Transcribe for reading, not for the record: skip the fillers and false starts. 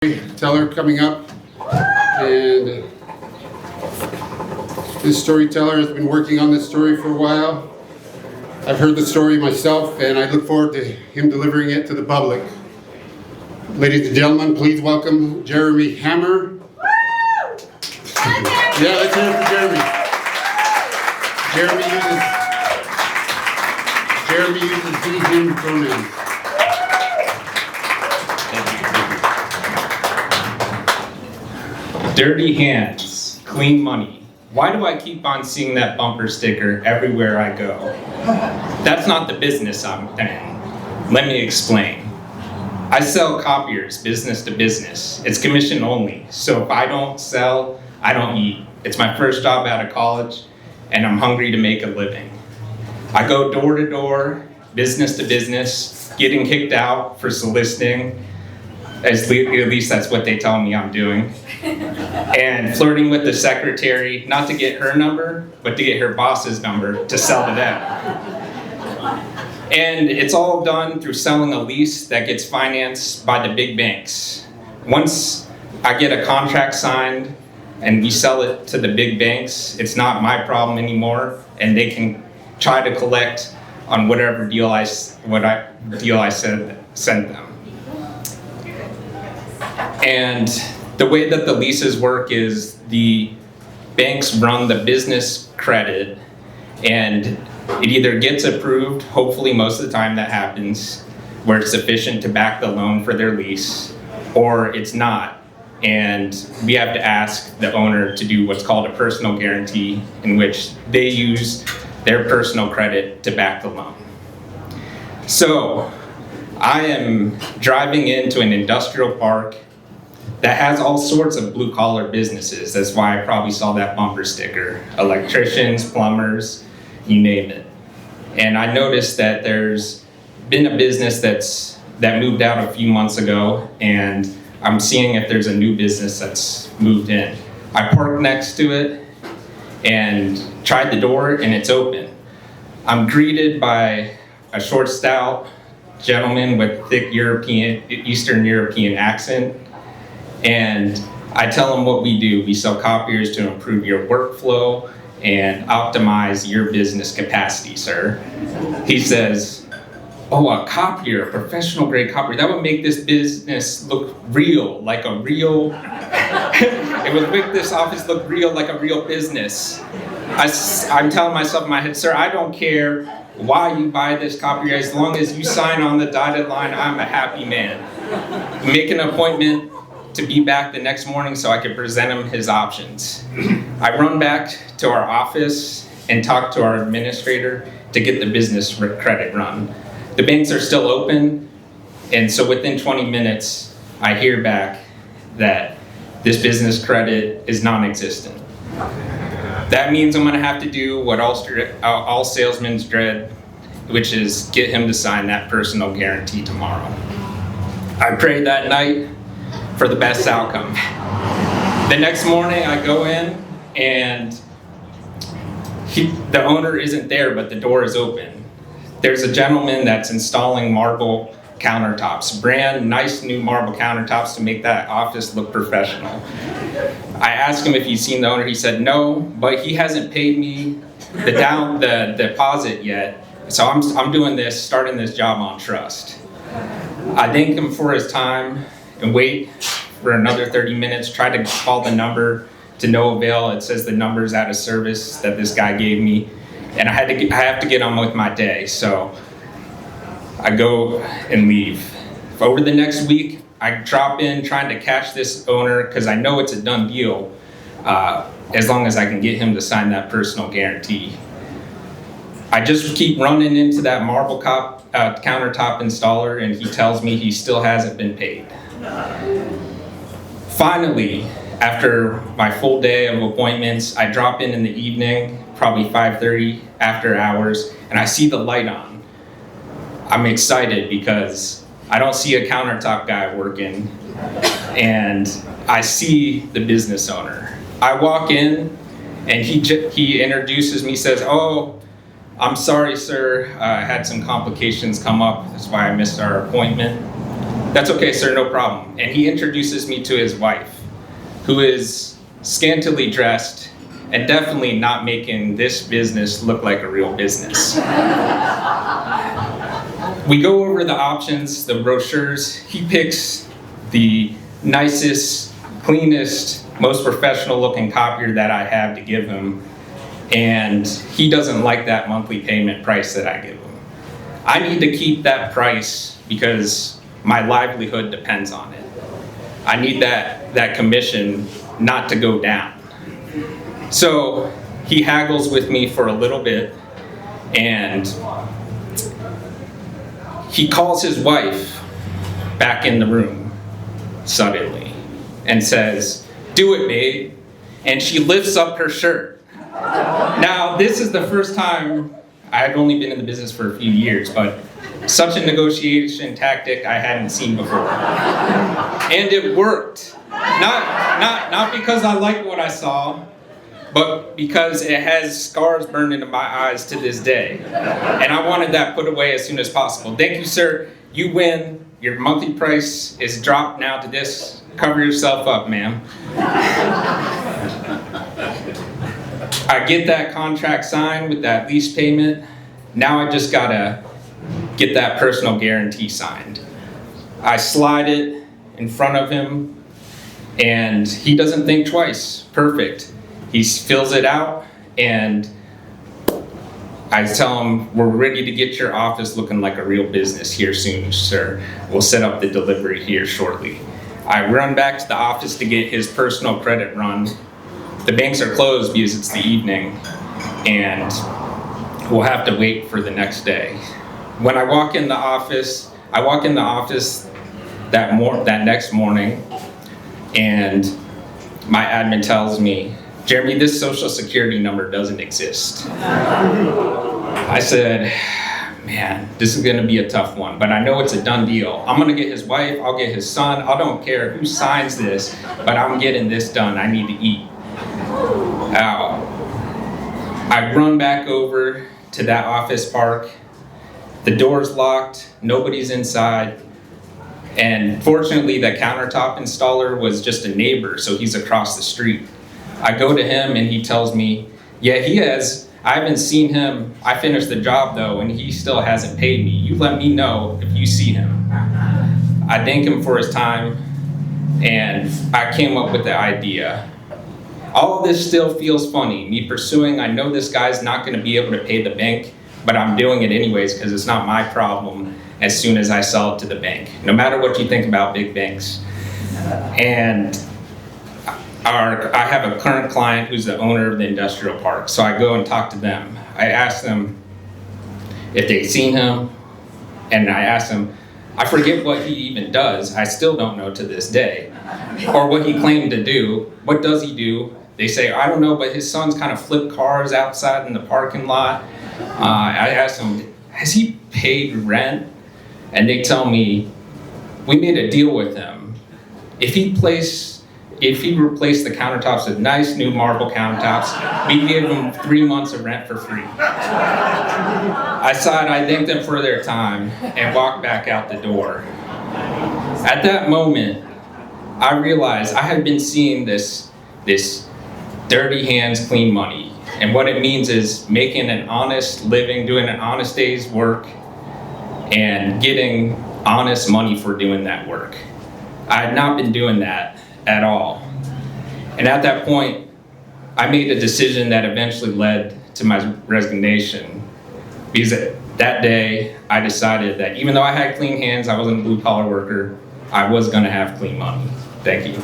Storyteller coming up, and this storyteller has been working on this story for a while. I've heard the story myself, and I look forward to him delivering it to the public. Ladies and gentlemen, please welcome Jeremy Hammer. Yeah, let's hear it for Jeremy. Jeremy uses he/him pronouns. Dirty hands, clean money. Why do I keep on seeing that bumper sticker everywhere I go? That's not the business I'm in. Let me explain. I sell copiers business to business. It's commission only, so if I don't sell, I don't eat. It's my first job out of college, and I'm hungry to make a living. I go door to door, business to business, getting kicked out for soliciting. At least that's what they tell me I'm doing. And flirting with the secretary, not to get her number, but to get her boss's number to sell to them. And it's all done through selling a lease that gets financed by the big banks. Once I get a contract signed and we sell it to the big banks, it's not my problem anymore, and they can try to collect on whatever deal I sent them. And the way that the leases work is the banks run the business credit, and it either gets approved, hopefully most of the time that happens, where it's sufficient to back the loan for their lease, or it's not. And we have to ask the owner to do what's called a personal guarantee, in which they use their personal credit to back the loan. So I am driving into an industrial park that has all sorts of blue-collar businesses. That's why I probably saw that bumper sticker. Electricians, plumbers, you name it. And I noticed that there's been a business that moved out a few months ago, and I'm seeing if there's a new business that's moved in. I parked next to it and tried the door, and it's open. I'm greeted by a short, stout gentleman with thick Eastern European accent. And I tell them what we do. We sell copiers to improve your workflow and optimize your business capacity, sir. He says, "Oh, a copier, a professional grade copier, that would make this business look real, like a real, it would make this office look real, like a real business." I'm telling myself in my head, "Sir, I don't care why you buy this copier. As long as you sign on the dotted line, I'm a happy man." Make an appointment to be back the next morning so I could present him his options. I run back to our office and talk to our administrator to get the business credit run. The banks are still open, and so within 20 minutes, I hear back that this business credit is non-existent. That means I'm gonna have to do what all salesmen dread, which is get him to sign that personal guarantee tomorrow. I prayed that night for the best outcome. The next morning I go in, and the owner isn't there, but the door is open. There's a gentleman that's installing marble countertops, brand nice new marble countertops to make that office look professional. I asked him if he's seen the owner. He said no, but he hasn't paid me the deposit yet. So I'm starting this job on trust. I thank him for his time and wait for another 30 minutes, try to call the number to no avail. It says the number's out of service that this guy gave me, and I have to get on with my day, so I go and leave. Over the next week, I drop in trying to catch this owner because I know it's a done deal, as long as I can get him to sign that personal guarantee. I just keep running into that marble countertop installer, and he tells me he still hasn't been paid. Finally, after my full day of appointments, I drop in the evening, probably 5:30 after hours, and I see the light on. I'm excited because I don't see a countertop guy working, and I see the business owner. I walk in, and he introduces me, says, "Oh, I'm sorry, sir. I had some complications come up. That's why I missed our appointment." That's okay, sir, no problem. And he introduces me to his wife, who is scantily dressed and definitely not making this business look like a real business. We go over the options, the brochures. He picks the nicest, cleanest, most professional looking copier that I have to give him, and he doesn't like that monthly payment price that I give him. I need to keep that price because my livelihood depends on it. I need that commission not to go down. So he haggles with me for a little bit, and he calls his wife back in the room suddenly and says, "Do it, babe." And she lifts up her shirt. Now, this is the first time. I've only been in the business for a few years, but such a negotiation tactic I hadn't seen before. And it worked. Not because I liked what I saw, but because it has scars burned into my eyes to this day. And I wanted that put away as soon as possible. Thank you, sir. You win. Your monthly price is dropped now to this. Cover yourself up, ma'am. I get that contract signed with that lease payment. Now I just gotta get that personal guarantee signed. I slide it in front of him, and he doesn't think twice. Perfect. He fills it out, and I tell him, "We're ready to get your office looking like a real business here soon, sir. We'll set up the delivery here shortly." I run back to the office to get his personal credit run. The banks are closed because it's the evening, and we'll have to wait for the next day. When I walk in the office, that next morning, and my admin tells me, "Jeremy, this social security number doesn't exist." I said, "Man, this is gonna be a tough one, but I know it's a done deal. I'm gonna get his wife, I'll get his son, I don't care who signs this, but I'm getting this done. I need to eat." I run back over to that office park. The door's locked, nobody's inside, and fortunately the countertop installer was just a neighbor, so he's across the street. I go to him and he tells me, "Yeah, he has. I haven't seen him. I finished the job though, and he still hasn't paid me. You let me know if you see him." I thank him for his time, and I came up with the idea. All of this still feels funny. Me pursuing, I know this guy's not gonna be able to pay the bank, but I'm doing it anyways because it's not my problem as soon as I sell it to the bank, no matter what you think about big banks. And I have a current client who's the owner of the industrial park, so I go and talk to them. I ask them if they've seen him, and I ask them, I forget what he even does. I still don't know to this day, or what he claimed to do. What does he do? They say, "I don't know, but his son's kind of flipped cars outside in the parking lot." I ask them, "Has he paid rent?" And they tell me, "We made a deal with him. If he replaced the countertops with nice new marble countertops, we give him 3 months of rent for free." I sighed, I thanked them for their time, and walked back out the door. At that moment, I realized I had been seeing this dirty hands, clean money. And what it means is making an honest living, doing an honest day's work, and getting honest money for doing that work. I had not been doing that at all. And at that point, I made a decision that eventually led to my resignation. Because that day, I decided that even though I had clean hands, I wasn't a blue collar worker, I was gonna have clean money. Thank you.